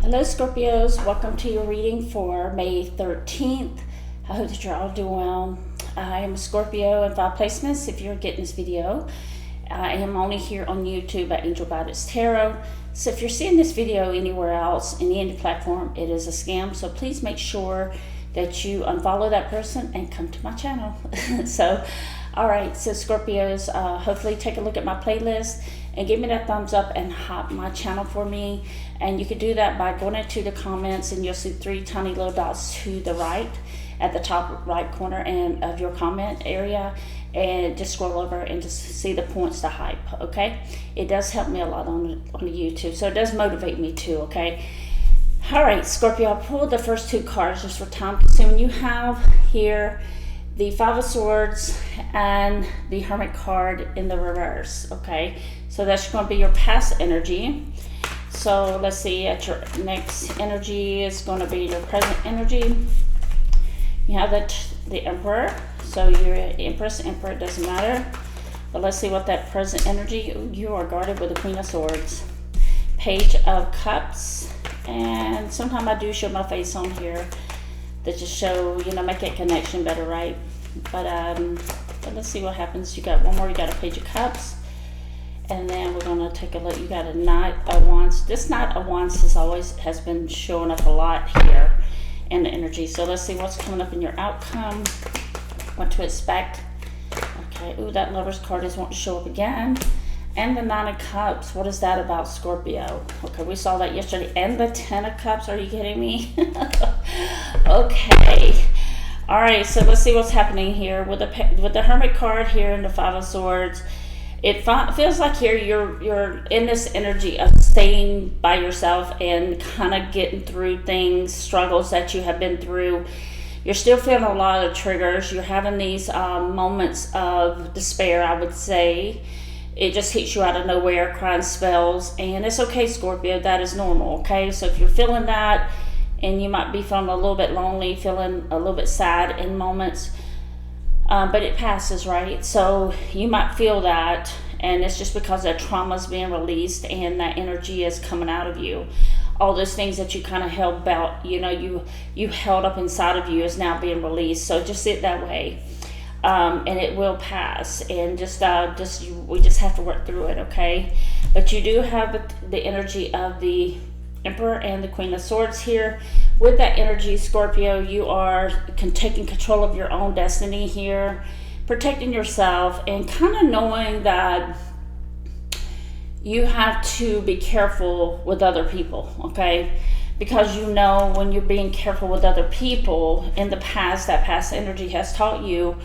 Hello Scorpios, welcome to your reading for May 13th. I hope that you're all doing well. I am a Scorpio in 5 placements if you're getting this video. I am only here on YouTube at Angel Guidance Tarot. So if you're seeing this video anywhere else, in any platform, it is a scam. So please make sure that you unfollow that person and come to my channel. Alright, so Scorpios, hopefully take a look at my playlist and give me that thumbs up and hop my channel for me. And you can do that by going into the comments, and you'll see 3 tiny little dots to the right at the top right corner and of your comment area, and just scroll over and just see the points to hype. Okay, it does help me a lot on the YouTube, so it does motivate me too. Okay, all right, Scorpio, I pulled the first 2 cards just for time consuming. You have here the 5 of Swords and the Hermit card in the reverse. Okay, so that's going to be your past energy. So let's see, at your next energy is going to be your present energy. You have the Emperor, so you're Empress, Emperor, it doesn't matter. But let's see what that present energy, you are guarded with the Queen of Swords. Page of Cups, and sometimes I do show my face on here to just show, make that connection better, right? But let's see what happens. You got one more, you got a Page of Cups. And then we're going to take a look. You got a Knight of Wands. This Knight of Wands has been showing up a lot here in the energy. So let's see what's coming up in your outcome. What to expect. Okay. Ooh, that Lover's card is wanting to show up again. And the 9 of Cups. What is that about, Scorpio? Okay, we saw that yesterday. And the 10 of Cups. Are you kidding me? Okay. All right. So let's see what's happening here with the Hermit card here and the 5 of Swords. It feels like here you're in this energy of staying by yourself and kind of getting through things, struggles that you have been through. You're still feeling a lot of triggers. You're having these moments of despair, I would say. It just hits you out of nowhere, crying spells. And it's okay, Scorpio. That is normal, okay? So if you're feeling that, and you might be feeling a little bit lonely, feeling a little bit sad in moments, but it passes, right? So you might feel that, and it's just because that trauma is being released and that energy is coming out of you. All those things that you kind of held back, you held up inside of you is now being released. So just sit that way, and it will pass. And we just have to work through it, okay? But you do have the energy of the Emperor and the Queen of Swords here. With that energy, Scorpio, you are taking control of your own destiny here, protecting yourself, and kind of knowing that you have to be careful with other people, okay? Because when you're being careful with other people, in the past, that past energy has taught you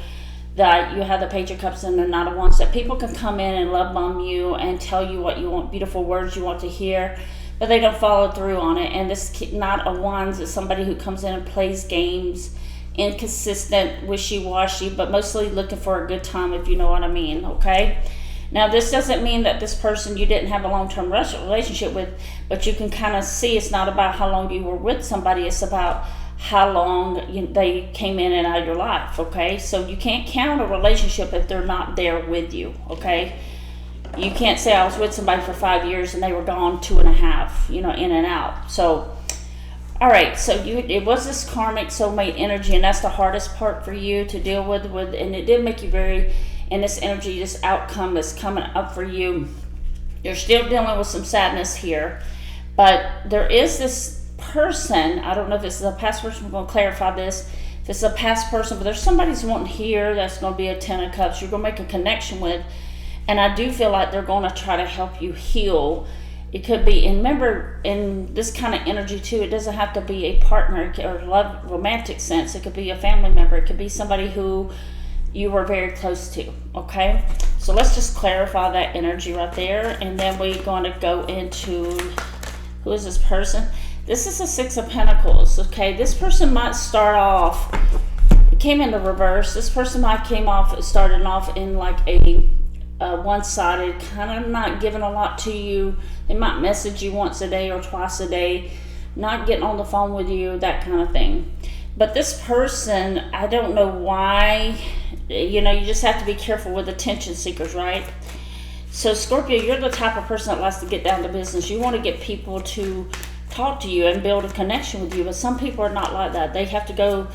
that you have the Page of Cups and the Knight of Wands, that people can come in and love bomb you and tell you what you want, beautiful words you want to hear, but they don't follow through on it. And this Knight of Wands is somebody who comes in and plays games, inconsistent, wishy-washy, but mostly looking for a good time, if you know what I mean, okay? Now, this doesn't mean that this person you didn't have a long-term relationship with, but you can kind of see it's not about how long you were with somebody, it's about how long they came in and out of your life, okay? So you can't count a relationship if they're not there with you, okay? You can't say I was with somebody for 5 years and they were gone 2.5, in and out. So, all right, so it was this karmic soulmate energy, and that's the hardest part for you to deal with, and it did make you very, in this energy, this outcome is coming up for you. You're still dealing with some sadness here, but there is this person, I don't know if this is a past person, we're going to clarify this, if it's a past person, but there's somebody's wanting here that's going to be a 10 of Cups you're going to make a connection with. And I do feel like they're going to try to help you heal. It could be, and remember, in this kind of energy too, it doesn't have to be a partner or love, romantic sense. It could be a family member. It could be somebody who you were very close to, okay? So let's just clarify that energy right there. And then we're going to go into, who is this person? This is a 6 of Pentacles, okay? This person might start off, it came in the reverse. This person might started off in like a one-sided, kind of not giving a lot to you. They might message you once a day or twice a day, not getting on the phone with you, that kind of thing. But this person, I don't know why, you just have to be careful with attention seekers, right? So Scorpio, you're the type of person that likes to get down to business. You want to get people to talk to you and build a connection with you. But some people are not like that. They have to go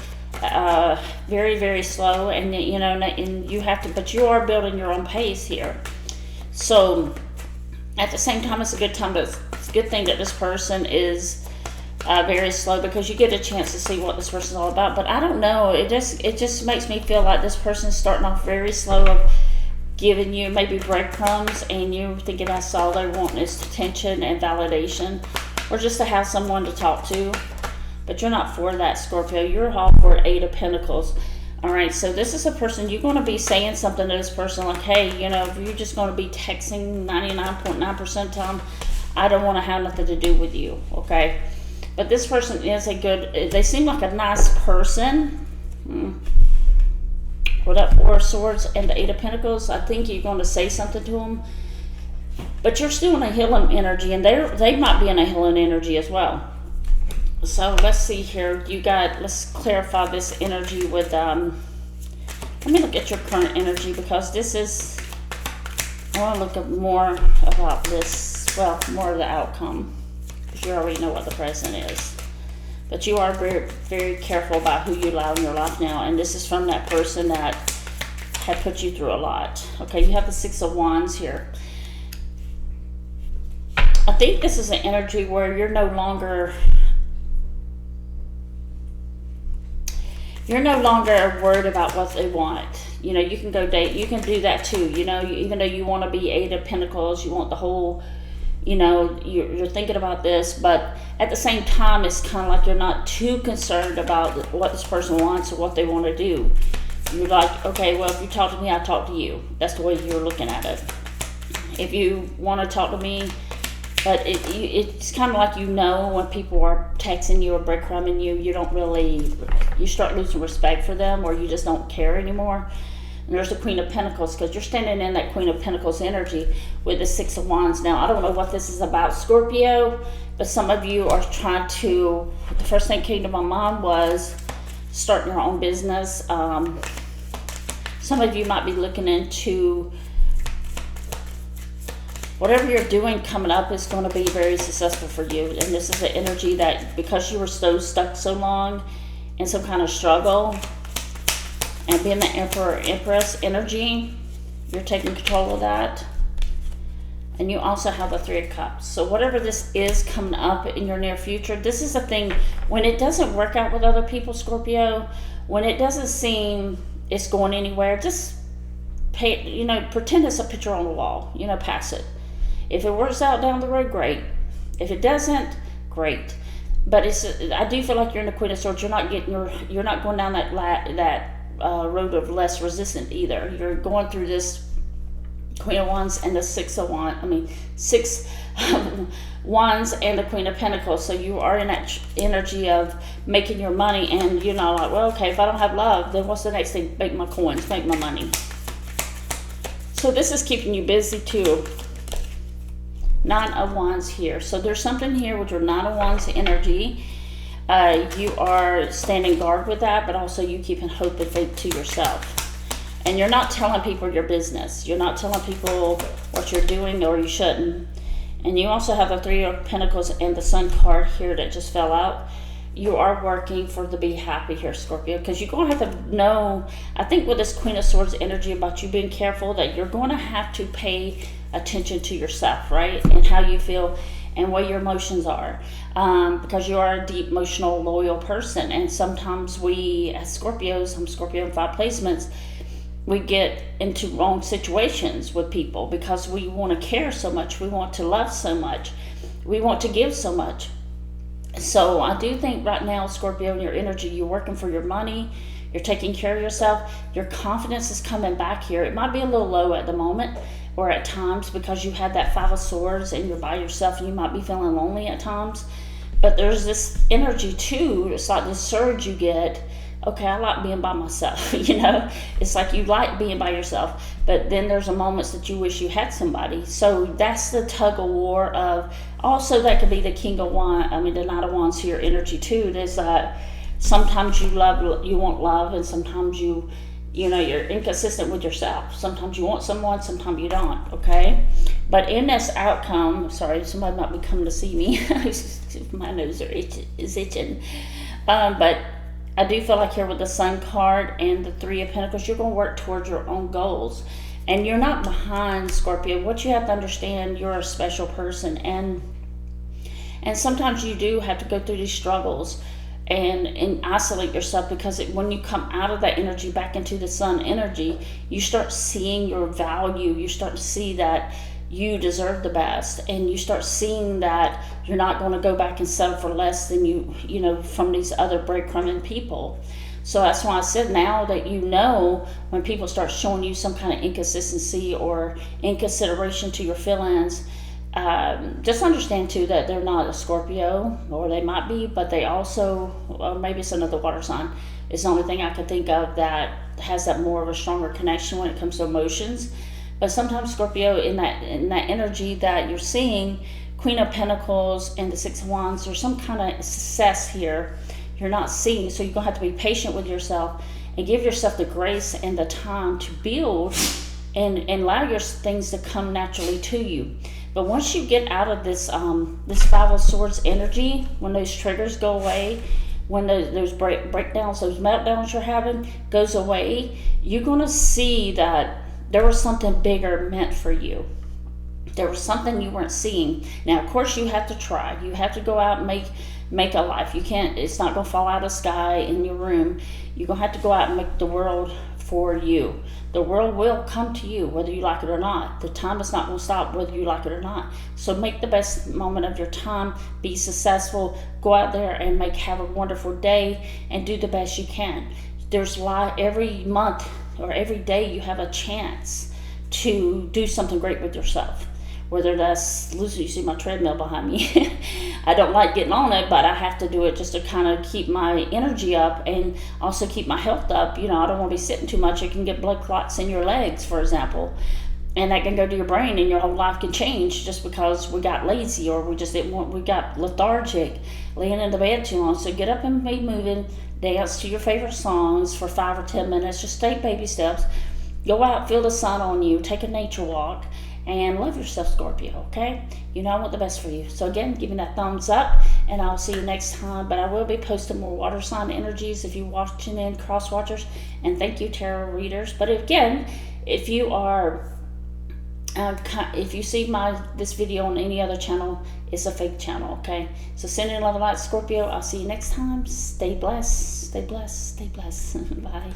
very, very slow, and and you have to, but you are building your own pace here. So at the same time, it's a good thing that this person is very slow, because you get a chance to see what this person is all about. But I don't know, it just makes me feel like this person is starting off very slow, of giving you maybe breadcrumbs, and you thinking that's all they want is attention and validation, or just to have someone to talk to. But you're not for that, Scorpio. You're all for 8 of Pentacles. All right, so this is a person, you're going to be saying something to this person like, hey, if you're just going to be texting 99.9% of the time, I don't want to have nothing to do with you, okay? But this person is they seem like a nice person. With that 4 of Swords and the 8 of Pentacles, I think you're going to say something to them. But you're still in a healing energy, and they might be in a healing energy as well. So let's see here. Let's clarify this energy with, let me look at your current energy, because I want to look at more about this, well, more of the outcome, because you already know what the present is. But you are very, very careful about who you allow in your life now. And this is from that person that had put you through a lot. Okay, you have the 6 of Wands here. I think this is an energy where you're no longer worried about what they want. You can go date. You can do that too. Even though you want to be 8 of Pentacles, you want the whole, you're thinking about this, but at the same time, it's kind of like you're not too concerned about what this person wants or what they want to do. You're like, okay, well, if you talk to me, I talk to you. That's the way you're looking at it. If you want to talk to me, but it's kind of like, when people are texting you or breadcrumbing you, you start losing respect for them, or you just don't care anymore. And there's the Queen of Pentacles, because you're standing in that Queen of Pentacles energy with the 6 of Wands. Now, I don't know what this is about, Scorpio, but some of you are trying to, the first thing that came to my mind was starting your own business. Some of you might be looking into whatever you're doing coming up is going to be very successful for you. And this is the energy that, because you were so stuck so long in some kind of struggle, and being the Emperor Empress energy, you're taking control of that. And you also have the 3 of Cups. So whatever this is coming up in your near future, this is the thing, when it doesn't work out with other people, Scorpio, when it doesn't seem it's going anywhere, just pretend it's a picture on the wall, pass it. If it works out down the road, great. If it doesn't, great. But I do feel like you're in the Queen of Swords. You're not going down that road of less resistant either. You're going through this Queen of Wands and the 6 of Wands and the Queen of Pentacles. So you are in that energy of making your money, and you're not like, well, okay, if I don't have love, then what's the next thing? Make my coins, make my money. So this is keeping you busy too. 9 of Wands here. So there's something here with your 9 of Wands energy. You are standing guard with that, but also you keeping hope and faith to yourself. And you're not telling people your business. You're not telling people what you're doing, or you shouldn't. And you also have the 3 of Pentacles and the Sun card here that just fell out. You are working for to be happy here, Scorpio, because you're going to have to know, I think with this Queen of Swords energy, about you being careful, that you're going to have to pay attention to yourself, right? And how you feel and what your emotions are. Because you are a deep, emotional, loyal person. And sometimes we, as Scorpios, I'm Scorpio in 5 placements, we get into wrong situations with people because we want to care so much. We want to love so much. We want to give so much. So I do think right now, Scorpio, in your energy, you're working for your money. You're taking care of yourself. Your confidence is coming back here. It might be a little low at the moment or at times because you had that 5 of Swords and you're by yourself and you might be feeling lonely at times. But there's this energy too. It's like this surge you get. Okay, I like being by myself, you know. It's like you like being by yourself, but then there's moments that you wish you had somebody. So that's the tug of war of, also that could be the King of Wands, the Knight of Wands here energy too. There's sometimes you want love, and sometimes you're inconsistent with yourself. Sometimes you want someone, sometimes you don't, okay? But in this outcome, sorry, somebody might be coming to see me. My nose is itching. But I do feel like here with the Sun card and the Three of Pentacles, you're going to work towards your own goals. And you're not behind, Scorpio. What you have to understand, you're a special person. And sometimes you do have to go through these struggles and isolate yourself, because when you come out of that energy back into the Sun energy, you start seeing your value. You start to see that you deserve the best, and you start seeing that you're not going to go back and settle for less than you know, from these other breadcrumbing people. So that's why I said, now that you know, when people start showing you some kind of inconsistency or inconsideration to your feelings, just understand too that they're not a Scorpio, or they might be, but they also, or maybe it's another water sign. It's the only thing I can think of that has that more of a stronger connection when it comes to emotions. But sometimes Scorpio, in that energy that you're seeing, Queen of Pentacles and the Six of Wands, there's some kind of success here you're not seeing. So you're going to have to be patient with yourself and give yourself the grace and the time to build and allow your things to come naturally to you. But once you get out of this Five of Swords energy, when those triggers go away, when those breakdowns, those meltdowns you're having goes away, you're going to see that there was something bigger meant for you. There was something you weren't seeing. Now, of course, you have to try. You have to go out and make a life. You can't, it's not going to fall out of the sky in your room. You're going to have to go out and make the world for you. The world will come to you, whether you like it or not. The time is not going to stop whether you like it or not. So make the best moment of your time. Be successful. Go out there and have a wonderful day and do the best you can. There's every month or every day you have a chance to do something great with yourself. Whether that's, you see my treadmill behind me. I don't like getting on it, but I have to do it just to kind of keep my energy up and also keep my health up. You know, I don't want to be sitting too much. It can get blood clots in your legs, for example. And that can go to your brain, and your whole life can change just because we got lazy, or we got lethargic, laying in the bed too long. So get up and be moving. Dance to your favorite songs for 5 or 10 minutes. Just take baby steps. Go out, feel the sun on you. Take a nature walk. And love yourself, Scorpio, okay? You know I want the best for you. So again, give me that thumbs up, and I'll see you next time. But I will be posting more water sign energies if you're watching in, cross watchers. And thank you, tarot readers. But again, if you are, if you see this video on any other channel, it's a fake channel, okay? So send in love and light, Scorpio. I'll see you next time. Stay blessed. Stay blessed. Stay blessed. Bye.